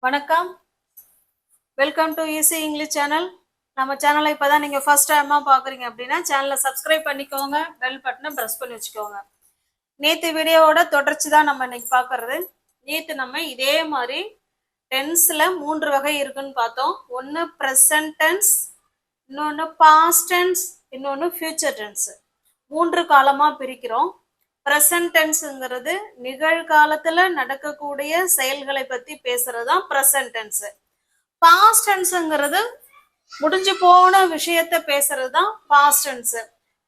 வணக்கம், welcome to easy English channel. நம்ம சேனலை இப்போதான் நீங்கள் ஃபர்ஸ்ட் டைமாக பார்க்குறீங்க அப்படின்னா சேனலை சப்ஸ்கிரைப் பண்ணிக்கோங்க, பெல் பட்டனை ப்ரெஸ் பண்ணி வச்சுக்கோங்க. நேற்று வீடியோவோட தொடர்ச்சி தான் நம்ம இன்னைக்கு பார்க்கறது. நேற்று நம்ம இதே மாதிரி டென்ஸில் 3 வகை இருக்குன்னு பார்த்தோம். ஒன்று ப்ரெசன்ட் டென்ஸ், இன்னொன்று பாஸ்ட் டென்ஸ், இன்னொன்று ஃபியூச்சர் டென்ஸ். 3 காலமாக பிரிக்கிறோம். ப்ரெசன்ட் டென்ஸுங்கிறது நிகழ்காலத்துல நடக்கக்கூடிய செயல்களை பத்தி பேசுறது தான் ப்ரெசன்ட் டென்ஸ். பாஸ்ட் டென்ஸுங்கிறது முடிஞ்சு போன விஷயத்த பேசுறது தான் பாஸ்ட் டென்ஸ்.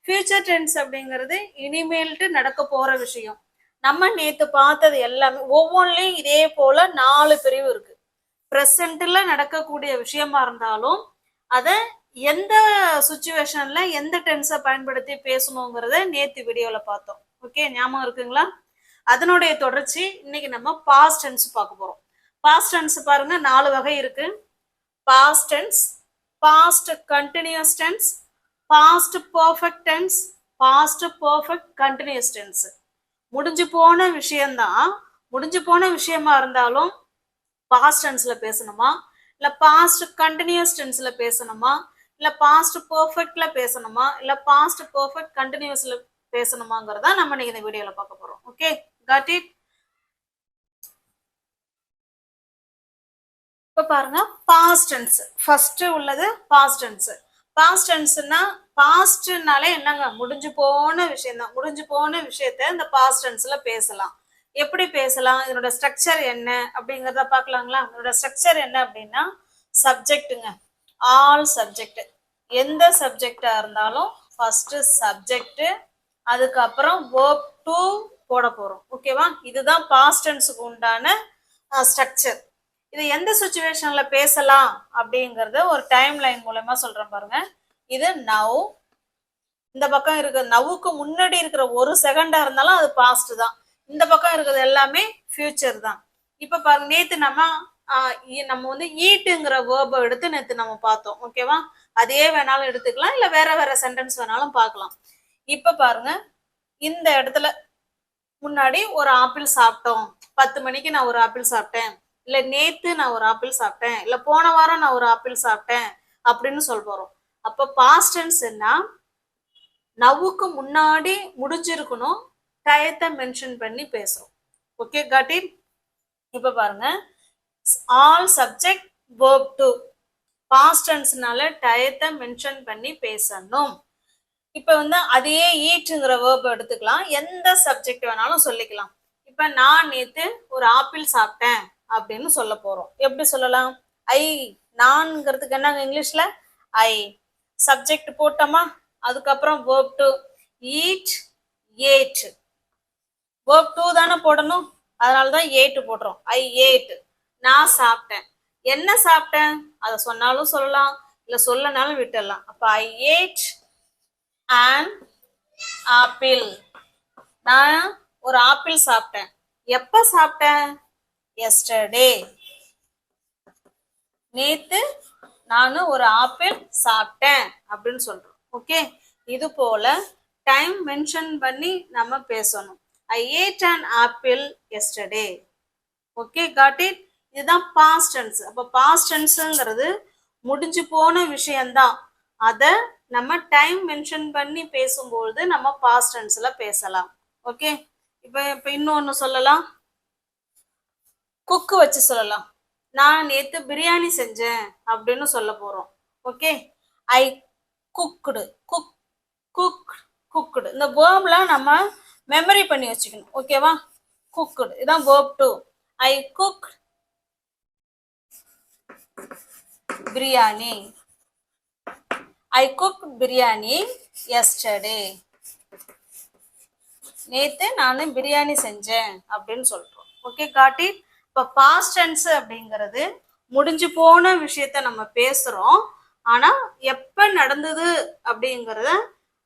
ஃபியூச்சர் டென்ஸ் அப்படிங்கிறது இனிமேல்ட்டு நடக்க போற விஷயம். நம்ம நேத்து பார்த்தது எல்லாமே ஒவ்வொன்றிலையும் இதே போல 4 பிரிவு இருக்கு. ப்ரெசன்ட்ல நடக்கக்கூடிய விஷயமா இருந்தாலும் அதை எந்த சுச்சுவேஷன்ல எந்த டென்ஸை பயன்படுத்தி பேசணுங்கிறத நேத்து வீடியோல பார்த்தோம். ஓகே, ஞாபகம் இருக்குங்களா? அதனுடைய தொடர்ச்சி இன்னைக்கு நம்ம பாஸ்ட் டென்ஸ் பார்க்க போறோம். பாஸ்ட் டென்ஸ் பாருங்க, 4 வகை இருக்கு. Past tense, past continuous tense, past perfect tense, past perfect continuous tense. முடிஞ்சு போன விஷயம்தான். முடிஞ்சு போன விஷயமா இருந்தாலும் பாஸ்ட் டென்ஸ்ல பேசணுமா, இல்ல பாஸ்ட் கண்டினியூஸ் டென்ஸ்ல பேசணுமா, இல்ல பாஸ்ட் பெர்ஃபெக்ட்ல பேசணுமா, இல்ல பாஸ்ட் பெர்ஃபெக்ட் கண்டினியூஸ்ல பேசணுமாங்கிறதா நம்ம இன்னைக்கு இந்த வீடியோல பார்க்க போறோம். Okay, got it. இப்ப பாருங்க, பாஸ்ட் டென்ஸ் ஃபர்ஸ்ட் உள்ளது. பாஸ்ட் டென்ஸ், பாஸ்ட் டென்ஸ்னா பாஸ்ட்னாலே என்னங்க, முடிஞ்சு போன விஷயம் தான். முடிஞ்சு போன விஷயத்த இந்த பாஸ்ட் டென்ஸ்ல பேசலாம். எப்படி பேசலாம், இதனோட ஸ்ட்ரக்சர் என்ன அப்படிங்கிறத பார்க்கலாங்களா? இதனோட ஸ்ட்ரக்சர் என்ன அப்படின்னா, சப்ஜெக்ட்டுங்க, ஆல் சப்ஜெக்ட். எந்த சப்ஜெக்டா இருந்தாலும் ஃபர்ஸ்ட் சப்ஜெக்ட், அதுக்கப்புறம் verb to போட போறோம். ஓகேவா? இதுதான் பாஸ்ட் டென்ஸுக்கு உண்டான ஸ்ட்ரக்சர். இது எந்த சுச்சுவேஷன்ல பேசலாம் அப்படிங்கறத ஒரு டைம் லைன் மூலமா சொல்றேன் பாருங்க. இது நவ். இந்த பக்கம் இருக்கிற நவுக்கு முன்னாடி இருக்கிற ஒரு செகண்டா இருந்தாலும் அது பாஸ்ட் தான். இந்த பக்கம் இருக்கிறது எல்லாமே ஃபியூச்சர் தான். இப்ப பாருங்க, நேத்து நம்ம வந்து ஈட்டுங்கிற வேர்பை எடுத்து நேத்து நம்ம பார்த்தோம். ஓகேவா? அதே வேணாலும் எடுத்துக்கலாம், இல்ல வேற வேற சென்டென்ஸ் வேணாலும் பார்க்கலாம். இப்ப பாருங்க, இந்த இடத்துல முன்னாடி ஒரு ஆப்பிள் சாப்பிட்டோம், 10 மணிக்கு நான் ஒரு ஆப்பிள் சாப்பிட்டேன், இல்ல நேத்து நான் ஒரு ஆப்பிள் சாப்பிட்டேன், இல்ல போன வாரம் நான் ஒரு ஆப்பிள் சாப்பிட்டேன் அப்படின்னு சொல்ல போறோம். அப்ப பாஸ்ட் டென்ஸ் என்ன, நவுக்கு முன்னாடி முடிஞ்சிருக்கணும், டயத்தை மென்ஷன் பண்ணி பேசுறோம். Okay, got it. இப்ப பாருங்க, all subject verb to. Past டென்ஸ்னால டயத்தை மென்ஷன் பண்ணி பேசணும். இப்ப வந்து அதையே ஈட்டுங்கிற வேர்ப் எடுத்துக்கலாம், எந்த சப்ஜெக்ட் வேணாலும் சொல்லிக்கலாம். இப்ப நான் நேத்து ஒரு ஆப்பிள் சாப்பிட்டேன் அப்படின்னு சொல்ல போறோம். எப்படி சொல்லலாம்? ஐ, நான்ங்கிறதுக்கு என்னங்க இங்கிலீஷ்ல? ஐ. சப்ஜெக்ட் போட்டோமா, அதுக்கப்புறம் verb to. eat, ate. verb to தானே போடணும், அதனாலதான் ate போடுறோம். ஐ ate, நான் சாப்பிட்டேன். என்ன சாப்பிட்டேன் அதை சொன்னாலும் சொல்லலாம், இல்ல சொல்லனாலும் விட்டுடலாம். அப்ப ஐ ate an apple. நான் ஒரு ஆப்பிள் சாப்பிட்டேன். எப்ப சாப்பிட்டேன்? yesterday. நேத்து நான் ஒரு ஆப்பிள் சாப்பிட்டேன் அப்படின்னு சொல்றோம். ஓகே, இது போல டைம் மென்ஷன் பண்ணி நம்ம பேசணும். I ate an apple yesterday. Okay, got it. இதுதான் பாஸ்ட் டென்ஸ். அப்ப பாஸ்ட் டென்ஸ்ங்கிறது முடிஞ்சு போன விஷயம்தான். அதை நம்ம டைம் மென்ஷன் பண்ணி பேசும்போது நம்ம பாஸ்ட் டென்ஸ்ல பேசலாம். ஓகே, இப்ப இன்னொன்னு சொல்லலாம், குக்கு வச்சு சொல்லலாம். நான் நேத்து பிரியாணி செஞ்சேன் அப்படின்னு சொல்ல போறோம். ஓகே, ஐ குக்டு. Cook, cook, cooked. இந்த வேர்ப்லாம் நம்ம மெமரி பண்ணி வச்சுக்கணும். ஓகேவா? குக்டு இதான் verb to. I cook biryani. I cook biryani yesterday. நேத்து நான் பிரியாணி செஞ்சேன் அப்படின்னு சொல்றோம். Okay, got it. இப்ப பாஸ்ட் டென்ஸ் அப்படிங்கிறது முடிஞ்சு போன விஷயத்த நம்ம பேசுறோம். ஆனா எப்ப நடந்தது அப்படிங்கறத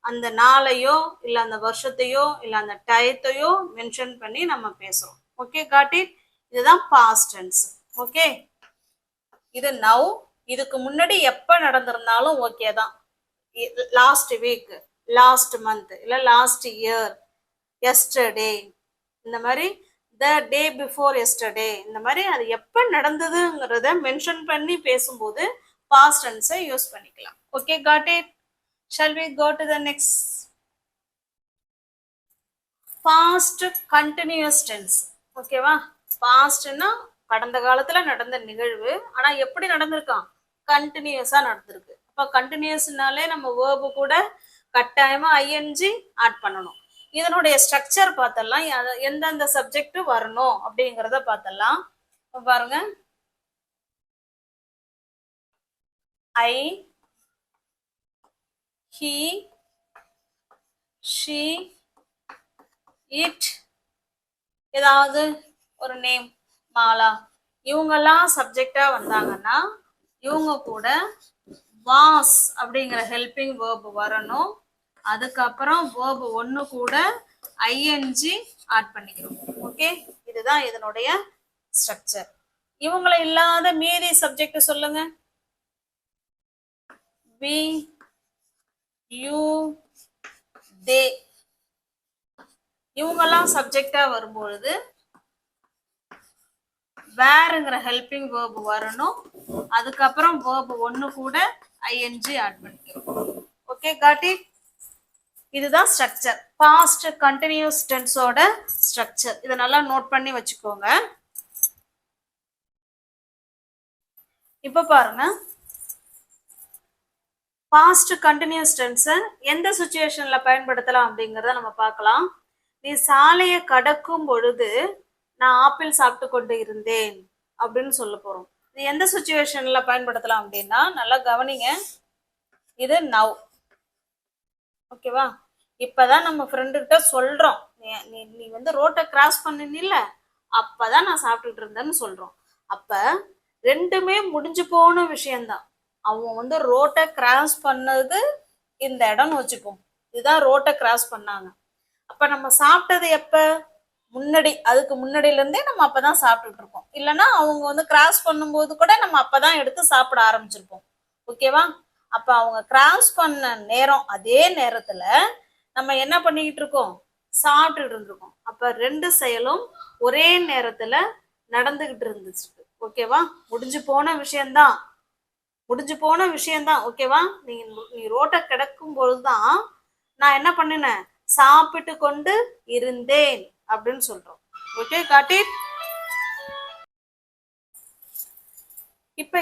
அந்த நாளையோ இல்ல அந்த வருஷத்தையோ இல்ல அந்த டயத்தையோ மென்ஷன் பண்ணி நம்ம பேசுறோம். Okay, got it. இதுதான் பாஸ்ட் டென்ஸ். ஓகே, இது நவ். இதுக்கு முன்னாடி எப்ப நடந்திருந்தாலும் ஓகே தான். லாஸ்ட் வீக், லாஸ்ட் மந்த், இல்ல லாஸ்ட் இயர், yesterday. இந்த மாதிரி த டே பிஃபோர் எஸ்டர்டே, இந்த மாதிரி அது எப்ப நடந்ததுங்கிறத மென்ஷன் பண்ணி பேசும்போது பாஸ்ட் டென்ஸை யூஸ் பண்ணிக்கலாம். Okay, got it? Shall we go to the next? Past continuous tense. ஓகேவா? பாஸ்ட்னா கடந்த காலத்துல நடந்த நிகழ்வு, ஆனா எப்படி நடந்திருக்கான்? கண்டினியூஸா நடந்திருக்கு. அப்ப கண்டினியூஸ்னாலே நம்ம வேர்பு கூட கட்டாயமா ஐஎன்ஜி ஆட் பண்ணணும். இதனுடைய ஸ்ட்ரக்சர் பார்த்தலாம், எந்தெந்த சப்ஜெக்ட் வரணும் அப்படிங்கிறத பார்த்தலாம். பாருங்க, ஐ, ஹி, ஷி, இட், ஏதாவது ஒரு நேம், மாலா, இவங்கெல்லாம் சப்ஜெக்டா வந்தாங்கன்னா இவங்க கூட வாஸ் அப்படிங்கிற ஹெல்பிங் வேர்ப் வரணும். அதுக்கப்புறம் வேர்ப் ஒன்று கூட ஐஎன்ஜி ஆட் பண்ணிக்கணும். ஓகே, இதுதான் இதனுடைய ஸ்ட்ரக்சர். இவங்கள இல்லாத மீதி சப்ஜெக்ட் சொல்லுங்க. வி, யூ, தே, இவங்கெல்லாம் சப்ஜெக்டா வரும்பொழுது வேர்ங்கிற ஹெல்பிங் வேர்ப் வரணும். அதுக்கப்புறம் வேர்ப் ஒன்று கூட ஐஎன்ஜி ஆட் பண்ணிக்கிறோம். Okay, got it? இதுதான் ஸ்ட்ரக்சர், பாஸ்ட் கண்டினியூஸ் டென்ஸோட ஸ்ட்ரக்சர். இதை நல்லா நோட் பண்ணி வச்சுக்கோங்க. இப்ப பாருங்க, பாஸ்ட் கண்டினியூஸ் டென்ஸை எந்த சுச்சுவேஷன்ல பயன்படுத்தலாம் அப்படிங்கிறத நம்ம பார்க்கலாம். நீ சாலையை கடக்கும் பொழுது நான் ஆப்பிள் சாப்பிட்டு கொண்டு இருந்தேன் அப்படின்னு சொல்ல போறோம். இது எந்த சுச்சுவேஷன்ல பயன்படுத்தலாம் அப்படின்னா, நல்லா கவனிங்க. இது நவ். ஓகேவா? இப்பதான் நம்ம ஃப்ரெண்டு கிட்ட சொல்றோம், நீ வந்து ரோட்டை கிராஸ் பண்ணினில்ல, அப்பதான் நான் சாப்பிட்டுட்டு இருந்தேன்னு சொல்றோம். அப்ப ரெண்டுமே முடிஞ்சு போன விஷயம்தான். அவங்க வந்து ரோட்டை கிராஸ் பண்ணது இந்த இடம்னு வச்சுப்போம். இதுதான் ரோட்டை கிராஸ் பண்ணாங்க. அப்ப நம்ம சாப்பிட்டது எப்ப? முன்னாடி, அதுக்கு முன்னாடியில இருந்தே நம்ம அப்பதான் சாப்பிட்டுட்டு இருக்கோம். இல்லைன்னா அவங்க வந்து கிராஸ் பண்ணும்போது கூட நம்ம அப்பதான் எடுத்து சாப்பிட ஆரம்பிச்சிருப்போம். ஓகேவா? அப்ப அவங்க கிராஸ் பண்ண நேரம், அதே நேரத்துல நம்ம என்ன பண்ணிக்கிட்டு இருக்கோம்? சாப்பிட்டுட்டு இருந்திருக்கோம். அப்ப ரெண்டு செயலும் ஒரே நேரத்துல நடந்துகிட்டு இருந்துச்சு. ஓகேவா? முடிஞ்சு போன விஷயம்தான், முடிஞ்சு போன விஷயம்தான். ஓகேவா? நீ ரோட்டை கிடக்கும் பொழுதுதான் நான் என்ன பண்ணினேன்? சாப்பிட்டு கொண்டு இருந்தேன் அப்படின்னு சொல்றோம். Okay, got it? இப்ப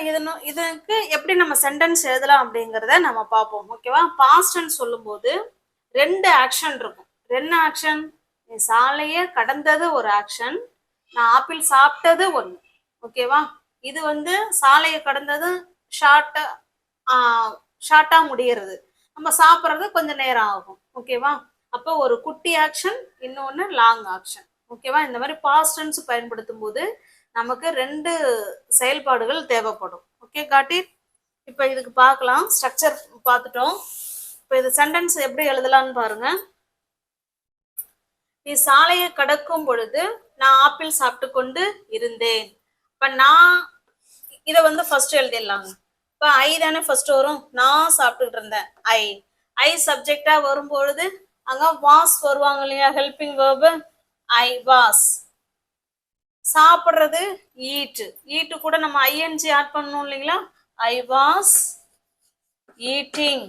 இதுக்கு எப்படி நம்ம சென்டென்ஸ் எழுதலாம் அப்படிங்கறத நம்ம பார்ப்போம். ஓகேவா? பாஸ்ட்னு சொல்லும் போது ரெண்டு ஆக்ஷன் இருக்கும். என்ன ஆக்ஷன்? நீ சாலைய கடந்தது ஒரு ஆக்ஷன், நான் ஆப்பிள் சாப்பிட்டது ஒண்ணு. ஓகேவா? இது வந்து சாலையை கடந்தது ஷார்ட்டா முடியறது, நம்ம சாப்பிட்றது கொஞ்சம் நேரம் ஆகும். ஓகேவா? அப்போ ஒரு குட்டி ஆக்ஷன், இன்னொன்னு லாங் ஆக்ஷன். ஓகேவா? இந்த மாதிரி பாஸ்ட் டென்ஸ் பயன்படுத்தும் போது நமக்கு ரெண்டு செயல்பாடுகள் தேவைப்படும். Okay, got it? இப்போ இதுக்கு பார்க்கலாம், ஸ்ட்ரக்சர் பார்த்துட்டோம். இப்போ இது சென்டென்ஸ் எப்படி எழுதலாம்னு பாருங்க. நீ சாலையை கடக்கும் பொழுது நான் ஆப்பிள் சாப்பிட்டு கொண்டு இருந்தேன். இப்ப நான் இதை வந்து ஃபர்ஸ்ட் எழுதிடலாங்க. இப்ப ஐ தானே ஃபர்ஸ்ட் வரும், நான் சாப்பிட்டுட்டு இருந்தேன். ஐ சப்ஜெக்டா வரும்பொழுது அங்க வாஸ் வருவாங்க இல்லையா, ஹெல்பிங் வேர்பு. I was. சாப்பிட்றது ஈட், ஈட்டு கூட நம்ம ஐஎன்ஜி ஆட் பண்ணணும் இல்லைங்களா. I was eating,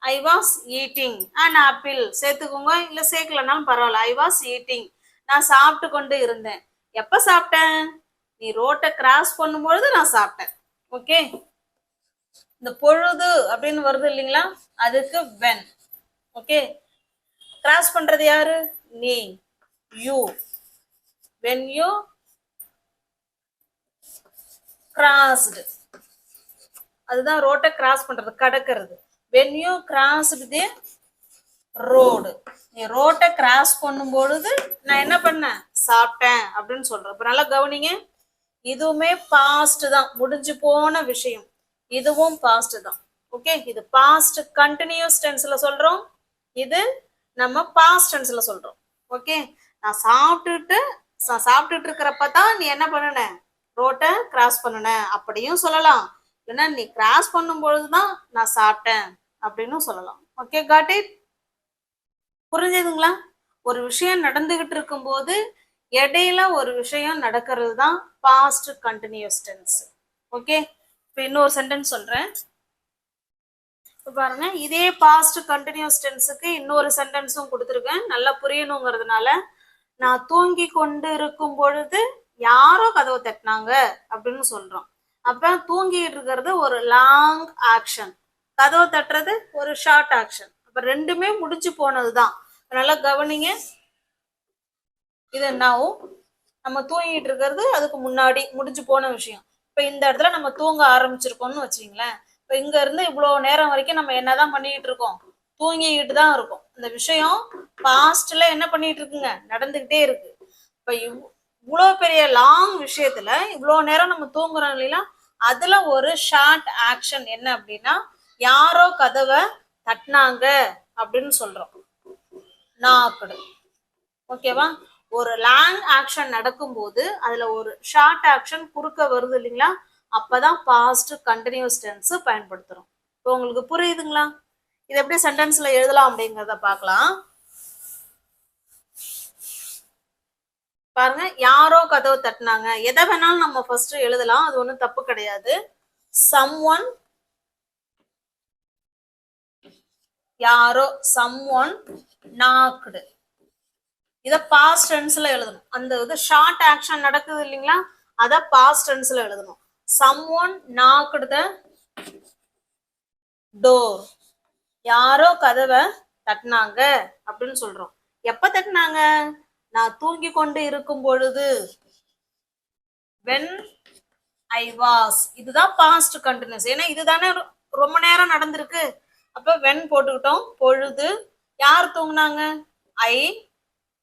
I was eating and apple சேர்த்துக்கோங்க, இல்ல சேர்க்கலனாலும் பரவாயில்ல. ஐ வாஸ் ஈட்டிங், நான் சாப்பிட்டு கொண்டு இருந்தேன். எப்ப சாப்பிட்டேன்? நீ ரோட்டை கிராஸ் பண்ணும்பொழுது நான் சாப்பிட்டேன். ஓகே, இந்த பொழுது அப்படின்னு வருது இல்லைங்களா, அதுக்கு when. ஓகே, கிராஸ் பண்றது யாரு? நீ, யூ. when you crossed, அதுதான் ரோட்டை கிராஸ் பண்றது, கடக்கிறது. when you crossed the road, நீ ரோட்டை கிராஸ் பண்ணும் பொழுது நான் என்ன பண்ணேன்? சாப்பிட்டேன் அப்படின்னு சொல்றேன். இப்ப நல்லா கவனிங்க, இதுவுமே பாஸ்ட் தான், முடிஞ்சு போன விஷயம். இதுவும் பாஸ்ட் தான். ஓகே, இது பாஸ்ட் கண்டினியூஸ் டென்ஸ்ல சொல்றோம், இது நம்ம பாஸ்ட் டென்ஸ்ல சொல்றோம். ஓகே, நான் சாப்பிட்டுட்டு இருக்கிறப்பதான் நீ என்ன பண்ணுன? ரோட்டை கிராஸ் பண்ணுன அப்படியும் சொல்லலாம். இல்லைன்னா நீ கிராஸ் பண்ணும் பொழுதுதான் நான் சாப்பிட்டேன் அப்படின்னு சொல்லலாம். Okay, got it? புரிஞ்சுதுங்களா? ஒரு விஷயம் நடந்துகிட்டு இருக்கும் போது இடையில ஒரு விஷயம் நடக்கிறது தான் பாஸ்ட் கண்டினியூஸ் டென்ஸ். ஓகே, இப்போ இன்னொரு சென்டென்ஸ் சொல்றேன். இப்போ பாருங்க, இதே பாஸ்ட் கண்டினியூஸ் டென்ஸுக்கு இன்னொரு சென்டென்ஸும் கொடுத்துருக்கேன், நல்லா புரியணுங்கிறதுனால. நான் தூங்கி கொண்டு இருக்கும் பொழுது யாரோ கதவை தட்டினாங்க அப்படின்னு சொல்றோம். அப்ப தூங்கிட்டு இருக்கிறது ஒரு லாங் ஆக்ஷன், கதவை தட்டுறது ஒரு ஷார்ட் ஆக்ஷன். அப்ப ரெண்டுமே முடிச்சு போனதுதான். அதனால கவனிங்க, இது now, நம்ம தூங்கிட்டு இருக்கிறது அதுக்கு முன்னாடி முடிஞ்சு போன விஷயம். இப்ப இந்த இடத்துல நம்ம தூங்க ஆரம்பிச்சிருக்கோம்னு வச்சுங்களேன். இப்ப இங்க இருந்து இவ்வளவு நேரம் வரைக்கும் நம்ம என்னதான் பண்ணிட்டு இருக்கோம், தூங்கிட்டு தான் இருக்கும். இந்த விஷயம் பாஸ்ட்ல என்ன பண்ணிட்டு இருக்குங்க, நடந்துகிட்டே இருக்கு. இப்ப இவ்வளவு பெரிய லாங் விஷயத்துல இவ்வளவு நேரம் நம்ம தூங்குறோம் இல்லையா, அதுல ஒரு ஷார்ட் ஆக்ஷன் என்ன அப்படின்னா, யாரோ கதவை தட்டினாங்க அப்படின்னு சொல்றோம், நாக்குடு. ஓகேவா, ஒரு லாங் ஆக்ஷன் நடக்கும்போது அதுல ஒரு ஷார்ட் ஆக்ஷன் குறுக்க வருது இல்லைங்களா, அப்பதான் பாஸ்ட் கண்டினியூஸ் டென்ஸ் பயன்படுத்துறோம். இப்போ உங்களுக்கு புரியுதுங்களா? இது எப்படி சென்டென்ஸ்ல எழுதலாம் அப்படிங்கிறத பார்க்கலாம். பாருங்க, யாரோ கதவு தட்டினாங்க. எதை வேணாலும் நம்ம ஃபர்ஸ்ட் எழுதலாம், அது ஒன்றும் தப்பு கிடையாது. someone, யாரோ, someone knocked. இத பாஸ்ட் டென்ஸ்ல எழுதணும். அந்த இது ஷார்ட் ஆக்ஷன் நடக்குது இல்லைங்களா, அத பாஸ்ட் டென்ஸ்ல எழுதணும். someone knocked the door. யாரோ கதவை தட்டினாங்க அப்படின்னு சொல்றோம். எப்ப தட்டினாங்க, நான் தூங்கி கொண்டு இருக்கும் பொழுது, when I was. இதுதான் பாஸ்ட் கண்டினியூஸ், ஏன்னா இதுதானே ரொம்ப நேரம் நடந்திருக்கு. அப்ப when போட்டுக்கிட்டோம், பொழுது. யார் தூங்குனாங்க, ஐ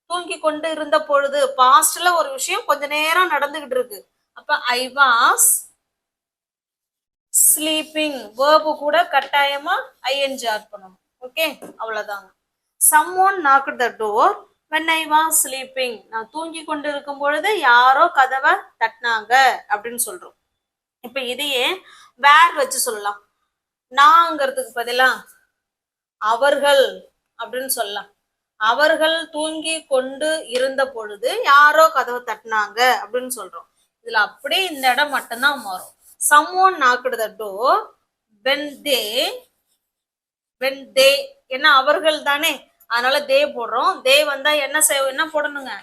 தூங்கி கொண்டு இருந்த பொழுது. பாஸ்ட்ல ஒரு விஷயம் கொஞ்ச நேரம் நடந்துகிட்டு இருக்கு. அப்ப ஐ வாஸ் ஸ்லீப்பிங், வேர்பு கூட கட்டாயமா ஐஎன்ஜி ஆட் பண்ணணும். ஓகே, அவ்வளவுதாங்க. someone knocked the door when I was sleeping. நான் தூங்கி கொண்டு இருக்கும் பொழுது யாரோ கதவை தட்டினாங்க அப்படின்னு சொல்றோம். இப்ப இதையே வேர் வச்சு சொல்லலாம். நாங்கிறதுக்கு பதிலா அவர்கள் அப்படின்னு சொல்லலாம். அவர்கள் தூங்கி கொண்டு இருந்த பொழுது யாரோ கதவை தட்டினாங்க அப்படின்னு சொல்றோம். இதுல அப்படியே இந்த இடம் மட்டும்தான் மாறும். someone knocked the door when they, என்ன அவர்கள் தானே, அதனால தே போடுறோம். தே வந்தா என்ன போடணுங்க,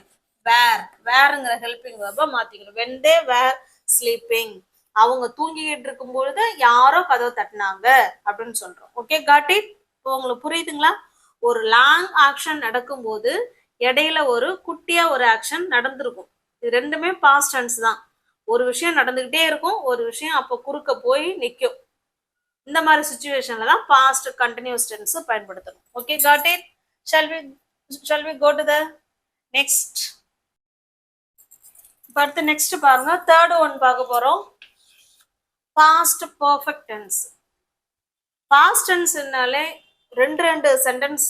வேர்ங்கிற ஹெல்பிங் வெர்பா மாத்திக்கணும். when they were sleeping, அவங்க தூங்கிட்டு இருக்கும் பொழுது யாரோ கதவை தட்டினாங்க அப்படின்னு சொல்றோம். Okay, got it? இப்போ உங்களுக்கு புரியுதுங்களா? ஒரு லாங் ஆக்ஷன் நடக்கும் போது இடையில ஒரு குட்டியா ஒரு ஆக்ஷன் நடந்திருக்கும். இது ரெண்டுமே பாஸ்ட் டென்ஸ் தான். ஒரு விஷயம் நடந்துகிட்டே இருக்கும், ஒரு விஷயம் அப்போ குறுக்க போய் நிற்கும். இந்த மாதிரி சுச்சுவேஷன்ல தான் பாஸ்ட் கண்டினியூஸ் டென்ஸ் பயன்படுத்தணும். Okay, got it? shall we go to the next? அடுத்து நெக்ஸ்ட் பாருங்க, தேர்ட் ஒன் பார்க்க போறோம், பாஸ்ட் பர்ஃபெக்ட் டென்ஸ். பாஸ்ட் டென்ஸ்னாலே ரெண்டு சென்டென்ஸ்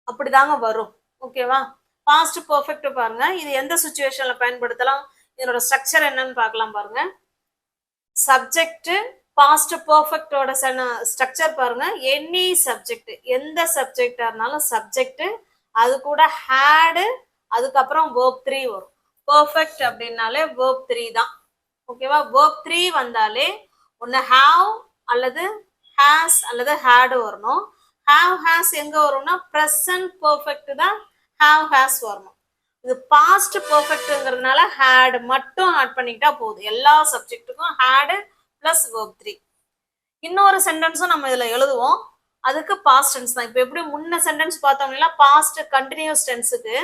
அப்படிதாங்க வரும். ஓகேவா, பாஸ்ட் பர்ஃபெக்ட் பாருங்க, இது எந்த சுச்சுவேஷன்ல பயன்படுத்தலாம், இதனோட ஸ்ட்ரக்சர் என்னன்னு பார்க்கலாம். பாருங்க, சப்ஜெக்ட், பாஸ்ட் பர்ஃபெக்டோட ஸ்ட்ரக்சர் பாருங்க. எனி சப்ஜெக்ட், எந்த சப்ஜெக்டா இருந்தாலும் சப்ஜெக்ட், அது கூட ஹேடு, அதுக்கப்புறம் verb 3 வரும். பர்ஃபெக்ட் அப்படின்னாலே verb 3 தான். ஓகேவா, verb 3 வந்தாலே ஒன்னு have அல்லது has அல்லது had வரணும். have has எங்க வரும்னா present perfect தான் have has வரணும். இது பாஸ்ட் பர்ஃபெக்ட்ங்கிறதுனால had மட்டும் ஆட் பண்ணிக்கிட்டா போதும். எல்லா சப்ஜெக்ட்டுக்கும் had பிளஸ் verb 3. இன்னொரு சென்டென்ஸும் நம்ம இதுல எழுதுவோம், அதுக்கு பாஸ்ட் டென்ஸ் தான். இப்போ எப்படி முன்ன சென்டென்ஸ் பார்த்தோம்னா பாஸ்ட் கண்டினியூஸ் டென்ஸுக்கு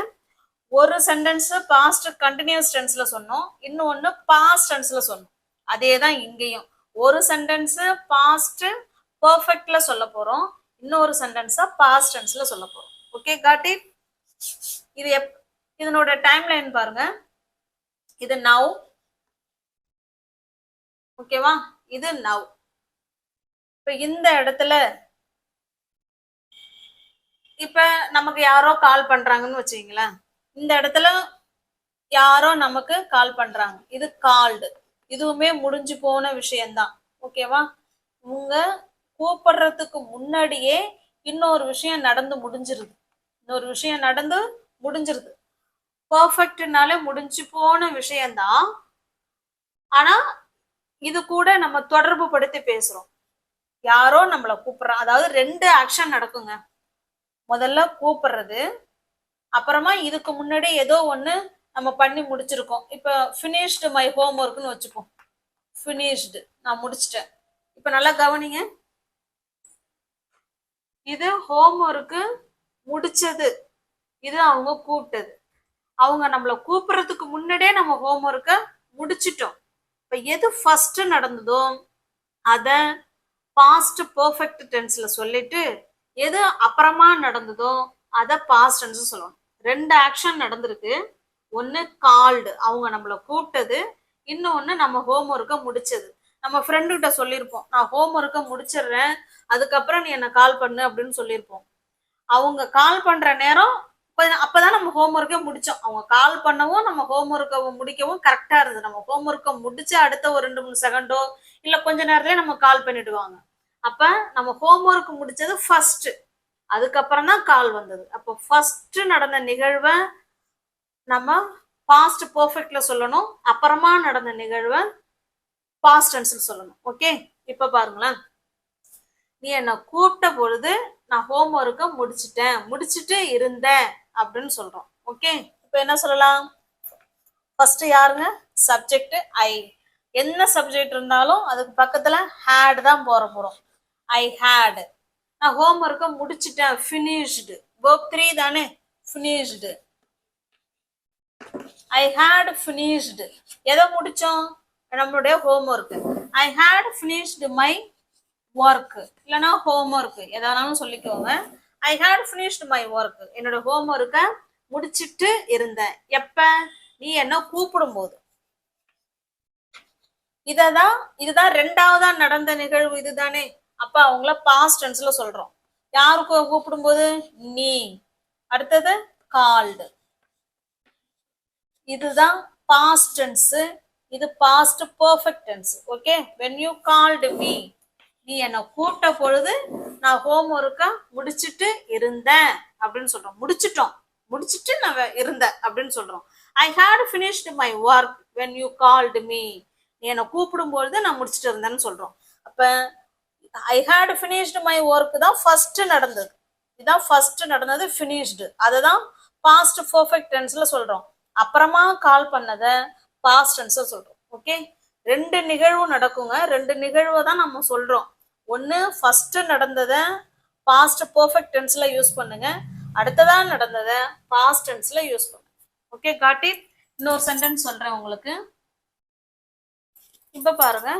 ஒரு சென்டென்ஸ் பாஸ்ட் கண்டினியூஸ் டென்ஸ்ல சொன்னோம், இன்னொன்னு பாஸ்ட் டென்ஸ்ல சொன்னோம். அதே தான் இங்கேயும் ஒரு சென்டென்ஸ் பாஸ்ட் பர்ஃபெக்ட்ல சொல்ல போறோம், இன்னொரு சென்டென்ஸா பாஸ்ட் டென்ஸ்ல சொல்ல போறோம். Okay, got it? இது இதனோட டைம் லைன் பாருங்க. இது நவ். ஓகேவா, இது நவ். இப்ப இந்த இடத்துல இப்ப நமக்கு யாரோ கால் பண்றாங்கன்னு வச்சுங்களேன். இந்த இடத்துல யாரோ நமக்கு கால் பண்றாங்க, இது கால்டு. இதுவுமே முடிஞ்சு போன விஷயம்தான். ஓகேவா, உங்க கூப்பிடுறதுக்கு முன்னாடியே இன்னொரு விஷயம் நடந்து முடிஞ்சிருது. பர்ஃபெக்ட்னாலே முடிஞ்சு போன விஷயம்தான். ஆனா இது கூட நம்ம தொடர்பு படுத்தி பேசுறோம். யாரோ நம்மள கூப்பிடுறோம், அதாவது 2 ஆக்ஷன் நடக்குங்க. முதல்ல கூப்பிடுறது, அப்புறமா இதுக்கு முன்னாடி ஏதோ ஒண்ணு நம்ம பண்ணி முடிச்சிருக்கோம். இப்ப ஃபினிஷ்டு மை ஹோம் ஒர்க்னு வச்சுப்போம். ஃபினிஷ்டு, நான் முடிச்சிட்டேன். இப்ப நல்லா கவனிங்க, இது ஹோம் ஒர்க்கு முடிச்சது, இது அவங்க கூப்பிட்டது. அவங்க நம்மள கூப்பிடுறதுக்கு முன்னாடியே நம்ம ஹோம் ஒர்க்கை முடிச்சிட்டோம். இப்ப எது ஃபர்ஸ்ட் நடந்ததோ அத பாஸ்ட் பெர்ஃபெக்ட் டென்ஸ்ல சொல்லிட்டு, எது அப்புறமா நடந்ததோ அத பாஸ்ட் டென்ஸ் சொல்லணும். 2 ஆக்ஷன் நடந்திருக்கு. ஒன்னு கால்டு, அவங்க நம்மள கூப்பிட்டது. இன்னொன்னு நம்ம ஹோம் ஒர்க்கை முடிச்சது. நம்ம ஃப்ரெண்டு கிட்ட சொல்லியிருப்போம், நான் ஹோம் ஒர்க்கை முடிச்சிடுறேன், அதுக்கப்புறம் நீ என்ன கால் பண்ணு அப்படின்னு சொல்லியிருப்போம். அவங்க கால் பண்ற நேரம் அப்பதான் நம்ம ஹோம் ஒர்க்கை முடிச்சோம். அவங்க கால் பண்ணவும் நம்ம ஹோம் ஒர்க்கை முடிக்கவும் கரெக்டா இருந்தது. நம்ம ஹோம் ஒர்க்கை முடிச்சு அடுத்த ஒரு 2-3 செகண்டோ இல்ல கொஞ்ச நேரத்திலே நம்ம கால் பண்ணிடுவாங்க. அப்ப நம்ம ஹோம் ஒர்க் முடிச்சது ஃபர்ஸ்ட், அதுக்கப்புறம் தான் கால் வந்தது. அப்போ ஃபர்ஸ்ட் நடந்த நிகழ்வை நம்ம பாஸ்ட் பெர்ஃபெக்ட்ல சொல்லணும், அப்புறமா நடந்த நிகழ்வை பாஸ்ட் டென்ஸ்ல சொல்லணும். ஓகே, இப்ப பாருங்களேன், நீ என்ன கூப்பிட்ட பொழுது நான் ஹோம் ஒர்க்கை முடிச்சுட்டு இருந்தேன் அப்படின்னு சொல்றோம். ஓகே, இப்ப என்ன சொல்லலாம்? ஃபர்ஸ்ட் யாருங்க? Subject I. என்ன சப்ஜெக்ட் இருந்தாலும் அதுக்கு பக்கத்துல ஹேட் தான் போறோம். ஐ ஹேட். நான் ஹோம் ஒர்க்கை முடிச்சிட்டேன், ஃபினிஷ்டு. வெர்ப் 3 தானே, ஃபினிஷ்டு. I had finished. எதை முடிச்சோம்? நம்மளுடைய homework. I had finished my work, இல்லைன்னா ஹோம் ஒர்க், எதானாலும் சொல்லிக்கோங்க. I had finished my work, என்னோட ஹோம் ஒர்க்கை முடிச்சிட்டு இருந்தேன். எப்ப? நீ என்ன கூப்பிடும் போது. இதுதான் 2வதா நடந்த நிகழ்வு இதுதானே. அப்ப அவங்கள பாஸ்ட் டென்ஸ்ல சொல்றோம். யாருக்கு கூப்பிடும் போது? நீ. அடுத்தது கால்டு. இதுதான் பாஸ்ட் டென்ஸ், இது past perfect tense. Okay, when you called me, நீ என்ன கூப்பிட்ட பொழுது நான் ஹோம் ஒர்க்கை முடிச்சிட்டு இருந்தேன் அப்படின்னு சொல்றோம். முடிச்சிட்டு நான் இருந்தேன் அப்படின்னு சொல்றோம். I had finished my work when you called me, நீ என்ன கூப்பிடும் பொழுது நான் முடிச்சிட்டு இருந்தேன்னு சொல்றோம். அப்ப ஐ ஹேட் ஃபினிஷ்டு மை ஒர்க் தான் ஃபர்ஸ்ட் நடந்தது. இதுதான் ஃபர்ஸ்ட் நடந்தது, ஃபினிஷ்டு. அதுதான் பாஸ்ட் பெர்ஃபெக்ட் டென்ஸ்ல சொல்றோம். அப்புறமா கால் பண்ணதை பாஸ்ட் டென்ஸ்ல சொல்றோம். ஓகே, 2 நிகழ்வு நடக்குங்க. 2 நிகழ்வை தான் நம்ம சொல்றோம். ஒன்னு ஃபர்ஸ்ட் நடந்ததை பாஸ்ட் பெர்ஃபெக்ட் டென்ஸ்ல யூஸ் பண்ணுங்க, அடுத்ததா நடந்ததை பாஸ்ட் டென்ஸ்ல யூஸ் பண்ணுங்க. Okay, got it. இன்னொரு சென்டென்ஸ் சொல்றேன் உங்களுக்கு. இப்ப பாருங்க,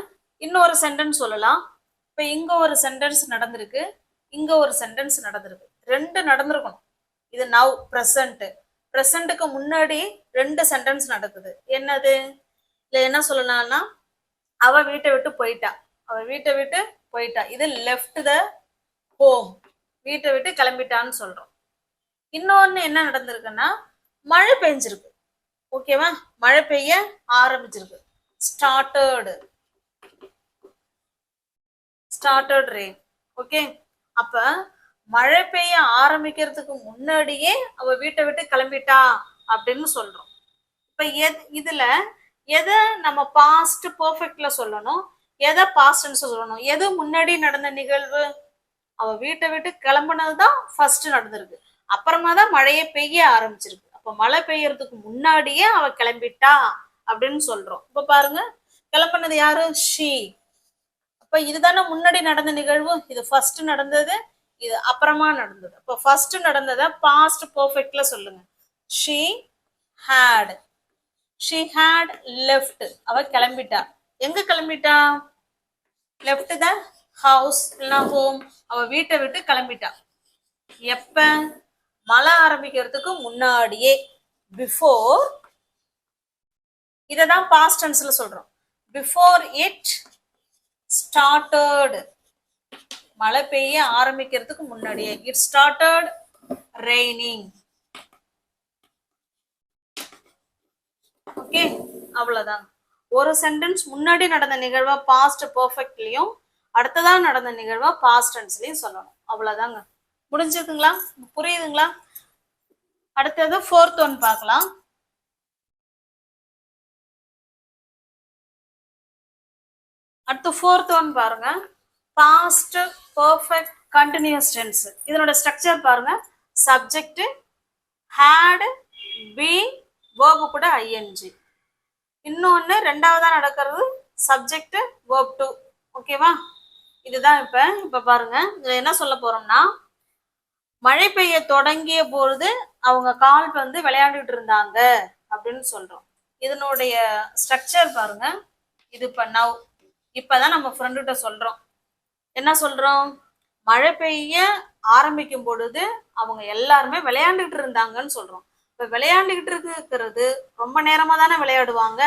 இன்னொரு சென்டென்ஸ் சொல்லலாம். இப்ப இங்க ஒரு சென்டென்ஸ் நடந்திருக்கு, இங்க ஒரு சென்டென்ஸ் நடந்திருக்கு. 2 நடந்திருக்கணும். இது நவ் பிரசன்ட். பிரசன்ட்டுக்கு முன்னாடி 2 சென்டென்ஸ் நடக்குது. என்னது? இல்ல என்ன சொல்லலாம்னா, அவ வீட்டை விட்டு போயிட்டா. இது லெஃப்ட் த ஹோம், வீட்டை விட்டு கிளம்பிட்டான்னு சொல்றோம். இன்னொன்னு என்ன நடந்திருக்குன்னா, மழை பெஞ்சிருக்கு. ஓகேவா, மழை பெய்ய ஆரம்பிச்சிருக்கு. Started rain. ஓகே, அப்ப மழை பெய்ய ஆரம்பிக்கிறதுக்கு முன்னாடியே அவ வீட்டை விட்டு கிளம்பிட்டா அப்படின்னு சொல்றோம். இப்ப இதுல எதை நம்ம பாஸ்ட் பெர்ஃபெக்ட்ல சொல்லணும், எதை பாஸ்ட் டென்ஸ் சொல்லணும்? எது முன்னாடி நடந்த நிகழ்வு? அவ வீட்டை விட்டு கிளம்புனதுதான் ஃபர்ஸ்ட் நடந்திருக்கு, அப்புறமா தான் மழையை பெய்ய ஆரம்பிச்சிருக்கு. அப்ப மழை பெய்யறதுக்கு முன்னாடியே அவ கிளம்பிட்டா அப்படின்னு சொல்றோம். இப்ப பாருங்க, கிளம்பினது யாரு? ஷீ. அப்ப இதுதானே முன்னாடி நடந்த நிகழ்வு. இது ஃபர்ஸ்ட் நடந்தது, இது அப்புறமா நடந்தது. அப்ப ஃபர்ஸ்ட் நடந்ததை பாஸ்ட் பெர்ஃபெக்ட்ல சொல்லுங்க. She had left. அவ கிளம்பிட்டா. எங்க கிளம்பிட்டா? லெஃப்ட் த ஹவுஸ் இல்லைன்னா ஹோம். அவ வீட்டை விட்டு கிளம்பிட்டா. எப்ப? மழை ஆரம்பிக்கிறதுக்கு முன்னாடியே, பிஃபோர். இததான் பாஸ்ட் டென்ஸ்ல சொல்றோம். பிஃபோர் இட் ஸ்டார்டட், மழை பெய்ய ஆரம்பிக்கிறதுக்கு முன்னாடியே. It started raining. ஓகே, அவ்வளவுதான். ஒரு சென்டென்ஸ் முன்னாடி நடந்த நிகழ்வா பாஸ்ட் பெர்ஃபெக்ட்லயும், அடுத்ததா நடந்த நிகழ்வா பாஸ்ட் டென்ஸ்லயும் சொல்லணும். அவ்வளவுதாங்க. முடிஞ்சதுங்களா? புரியுதுங்களா? அடுத்தது 4th ஒன் பார்க்கலாம். அடுத்து ஃபோர்த் ஒன் பாருங்க, பாஸ்ட் பர்ஃபெக்ட் கண்டினியூஸ் டென்ஸ். இதனோட ஸ்ட்ரக்சர் பாருங்க, சப்ஜெக்ட் had been verb கூட ing. இன்னொன்னு ரெண்டாவதா நடக்கிறது சப்ஜெக்ட் verb to. ஓகேவா? இதுதான் இப்ப பாருங்க, இதுல என்ன சொல்ல போறோம்னா, மழை பெய்ய தொடங்கிய பொழுது அவங்க கால்பந்து விளையாண்டுட்டு இருந்தாங்க அப்படின்னு சொல்றோம். இதனுடைய ஸ்ட்ரக்சர் பாருங்க, இது இப்ப நவ். இப்பதான் நம்ம ஃப்ரெண்டுகிட்ட சொல்றோம், என்ன சொல்றோம், மழை பெய்ய ஆரம்பிக்கும் பொழுது அவங்க எல்லாருமே விளையாண்டுகிட்டு இருந்தாங்கன்னு சொல்றோம். இப்ப விளையாண்டுகிட்டு இருக்கிறது ரொம்ப நேரமா தானே விளையாடுவாங்க,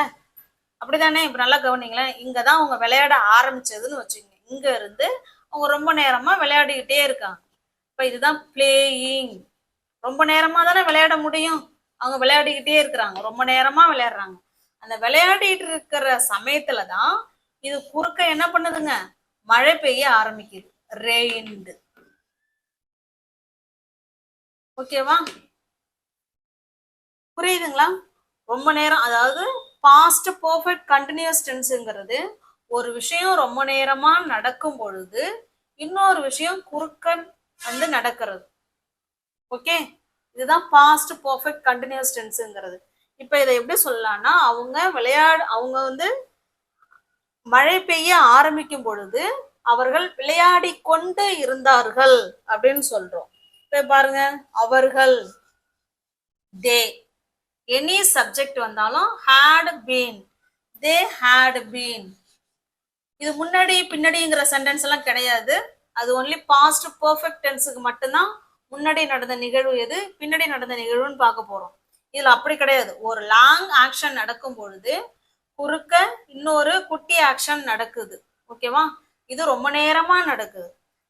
அப்படிதானே? இப்ப நல்லா கவனிங்களேன், இங்கதான் அவங்க விளையாட ஆரம்பிச்சதுன்னு வச்சுக்கோங்க. இங்க இருந்து அவங்க ரொம்ப நேரமா விளையாடிக்கிட்டே இருக்காங்க. இப்ப இதுதான் பிளேயிங். ரொம்ப நேரமா தானே விளையாட முடியும், அவங்க விளையாடிக்கிட்டே இருக்கிறாங்க, ரொம்ப நேரமா விளையாடுறாங்க. அந்த விளையாடிட்டு இருக்கிற சமயத்துலதான் இது குறுக்க என்ன பண்ணுதுங்க, மழை பெய்ய ஆரம்பிக்குது, ரெயின்டு. ஓகேவா? புரியுதுங்களா? ரொம்ப நேரம், அதாவது பாஸ்ட் பர்ஃபெக்ட் கண்டினியூஸ் டென்ஸ்ங்கிறது ஒரு விஷயம் ரொம்ப நேரமா நடக்கும் பொழுது இன்னொரு விஷயம் குறுக்க வந்து நடக்கிறது. ஓகே, இதுதான் பாஸ்ட் பர்ஃபெக்ட் கண்டினியூஸ் டென்ஸ்ங்கிறது. இப்ப இதை எப்படி சொல்லலாம்னா, அவங்க வந்து மழை பெய்ய ஆரம்பிக்கும் பொழுது அவர்கள் விளையாடி கொண்டு இருந்தார்கள் அப்படின்னு சொல்றோம். இப்ப பாருங்க, அவர்கள், தே, எனி சப்ஜெக்ட் வந்தாலும் had been, they had been. இது முன்னாடி பின்னாடிங்கிற சென்டென்ஸ் எல்லாம் கிடையாது, அது ஒன்லி பாஸ்ட் பர்ஃபெக்ட் டென்ஸுக்கு மட்டும்தான். முன்னாடி நடந்த நிகழ்வு எது, பின்னாடி நடந்த நிகழ்வுன்னு பார்க்க போறோம். இதுல அப்படி கிடையாது. ஒரு லாங் ஆக்ஷன் நடக்கும் பொழுது குறுக்க இன்னொரு குட்டி ஆக்ஷன் நடக்குது. ஓகேவா? இது ரொம்ப நேரமா நடக்குது.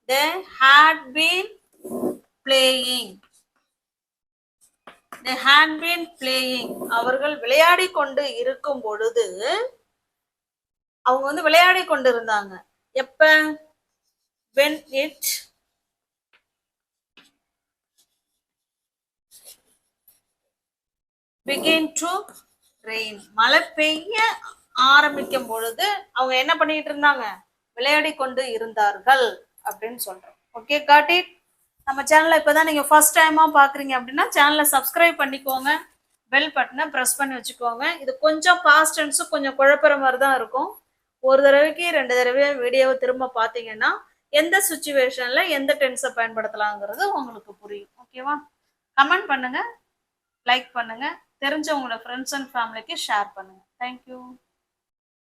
they had been playing, they had been playing. அவர்கள் விளையாடி கொண்டு இருக்கும் பொழுது அவங்க வந்து விளையாடி கொண்டு இருந்தாங்க. எப்ப? when it began to rain. மழை பெய்ய ஆரம்பிக்கும் பொழுது அவங்க என்ன பண்ணிட்டு இருந்தாங்க, விளையாடி கொண்டு இருந்தார்கள் அப்படின்னு சொல்றோம். Okay, got it? நம்ம சேனலை இப்பதான் நீங்க ஃபர்ஸ்ட் டைமா பாக்குறீங்க அப்படின்னா சேனலை சப்ஸ்கிரைப் பண்ணிக்கோங்க, பெல் பட்டனை ப்ரெஸ் பண்ணி வச்சுக்கோங்க. இது கொஞ்சம் பாஸ்ட் டென்ஸும் கொஞ்சம் குழப்பற மாதிரி தான் இருக்கும். ஒரு தடவைக்கு 2 தடவை வீடியோவை திரும்ப பார்த்தீங்கன்னா எந்த சுச்சுவேஷன்ல எந்த டென்ஸை பயன்படுத்தலாங்கிறது உங்களுக்கு புரியும். ஓகேவா? கமெண்ட் பண்ணுங்க, லைக் பண்ணுங்க, தெரிஞ்சவங்களோட ஃப்ரெண்ட்ஸ் அண்ட் ஃபேமிலிக்கு ஷேர் பண்ணுங்க. தேங்க்யூ.